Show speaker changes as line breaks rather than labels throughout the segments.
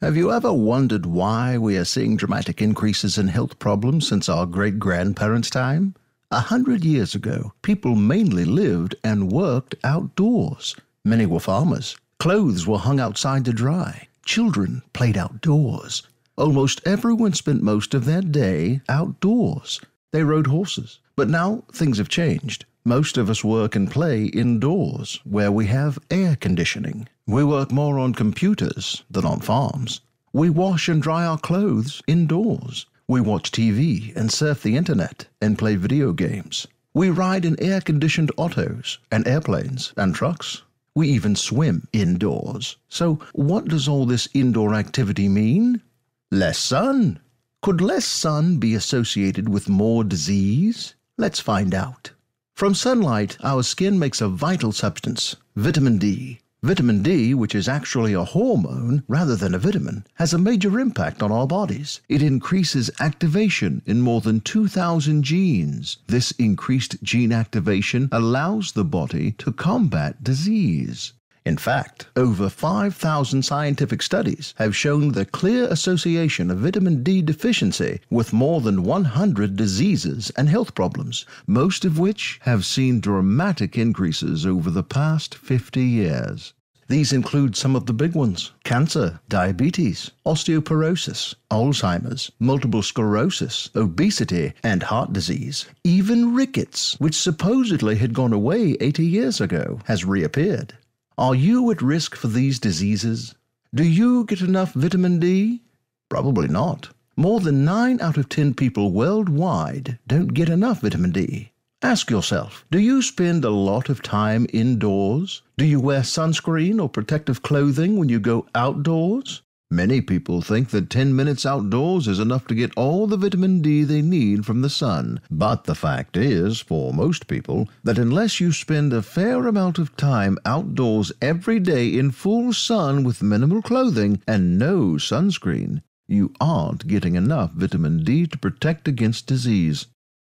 Have you ever wondered why we are seeing dramatic increases in health problems since our great-grandparents' time? 100 years ago, people mainly lived and worked outdoors. Many were farmers. Clothes were hung outside to dry. Children played outdoors. Almost everyone spent most of their day outdoors. They rode horses. But now things have changed. Most of us work and play indoors, where we have air conditioning. We work more on computers than on farms. We wash and dry our clothes indoors. We watch TV and surf the internet and play video games. We ride in air-conditioned autos and airplanes and trucks. We even swim indoors. So what does all this indoor activity mean? Less sun. Could less sun be associated with more disease? Let's find out. From sunlight, our skin makes a vital substance, vitamin D. Vitamin D, which is actually a hormone rather than a vitamin, has a major impact on our bodies. It increases activation in more than 2,000 genes. This increased gene activation allows the body to combat disease. In fact, over 5,000 scientific studies have shown the clear association of vitamin D deficiency with more than 100 diseases and health problems, most of which have seen dramatic increases over the past 50 years. These include some of the big ones: cancer, diabetes, osteoporosis, Alzheimer's, multiple sclerosis, obesity, and heart disease. Even rickets, which supposedly had gone away 80 years ago, has reappeared. Are you at risk for these diseases? Do you get enough vitamin D? Probably not. More than 9 out of 10 people worldwide don't get enough vitamin D. Ask yourself, do you spend a lot of time indoors? Do you wear sunscreen or protective clothing when you go outdoors? Many people think that 10 minutes outdoors is enough to get all the vitamin D they need from the sun. But the fact is, for most people, that unless you spend a fair amount of time outdoors every day in full sun with minimal clothing and no sunscreen, you aren't getting enough vitamin D to protect against disease.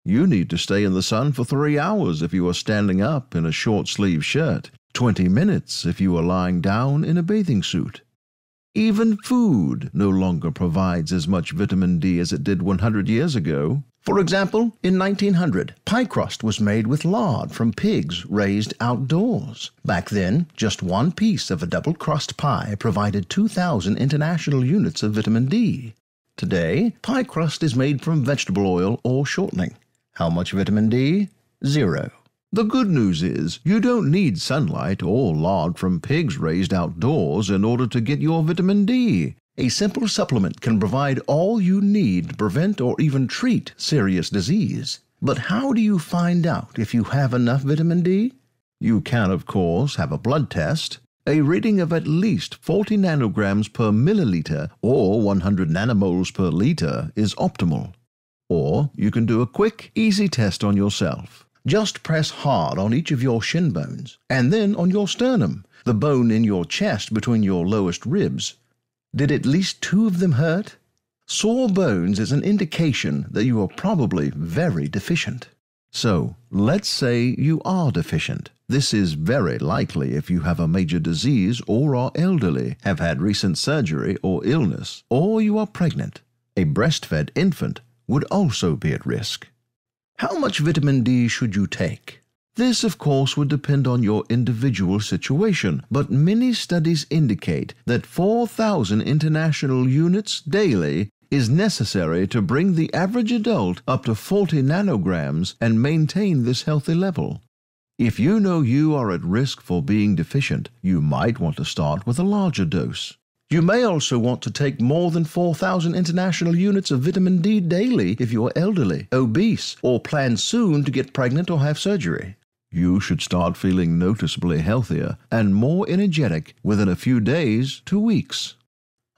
You need to stay in the sun for 3 hours if you are standing up in a short-sleeved shirt, 20 minutes if you are lying down in a bathing suit. Even food no longer provides as much vitamin D as it did 100 years ago. For example, in 1900, pie crust was made with lard from pigs raised outdoors. Back then, just one piece of a double crust pie provided 2,000 international units of vitamin D. Today, pie crust is made from vegetable oil or shortening. How much vitamin D? 0. The good news is you don't need sunlight or lard from pigs raised outdoors in order to get your vitamin D. A simple supplement can provide all you need to prevent or even treat serious disease. But how do you find out if you have enough vitamin D? You can, of course, have a blood test. A reading of at least 40 nanograms per milliliter or 100 nanomoles per liter is optimal. Or you can do a quick, easy test on yourself. Just press hard on each of your shin bones, and then on your sternum, the bone in your chest between your lowest ribs. Did at least 2 of them hurt? Sore bones is an indication that you are probably very deficient. So, let's say you are deficient. This is very likely if you have a major disease or are elderly, have had recent surgery or illness, or you are pregnant. A breastfed infant would also be at risk. How much vitamin D should you take? This, of course, would depend on your individual situation, but many studies indicate that 4,000 international units daily is necessary to bring the average adult up to 40 nanograms and maintain this healthy level. If you know you are at risk for being deficient, you might want to start with a larger dose. You may also want to take more than 4,000 international units of vitamin D daily if you are elderly, obese, or plan soon to get pregnant or have surgery. You should start feeling noticeably healthier and more energetic within a few days to weeks.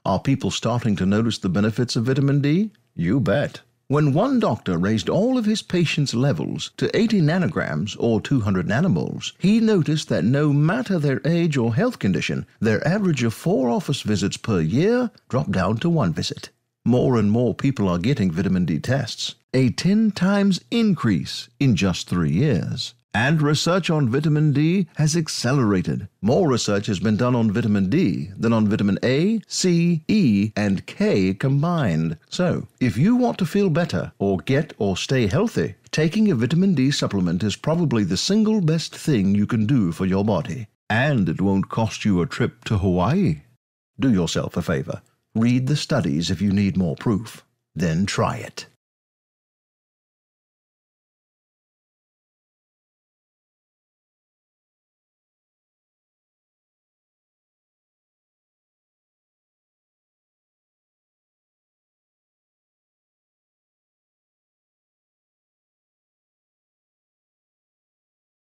Are people starting to notice the benefits of vitamin D? You bet. When one doctor raised all of his patients' levels to 80 nanograms or 200 nanomoles, he noticed that no matter their age or health condition, their average of 4 office visits per year dropped down to 1 visit. More and more people are getting vitamin D tests, a 10 times increase in just 3 years. And research on vitamin D has accelerated. More research has been done on vitamin D than on vitamin A, C, E, and K combined. So, if you want to feel better or get or stay healthy, taking a vitamin D supplement is probably the single best thing you can do for your body. And it won't cost you a trip to Hawaii. Do yourself a favor. Read the studies if you need more proof. Then try it.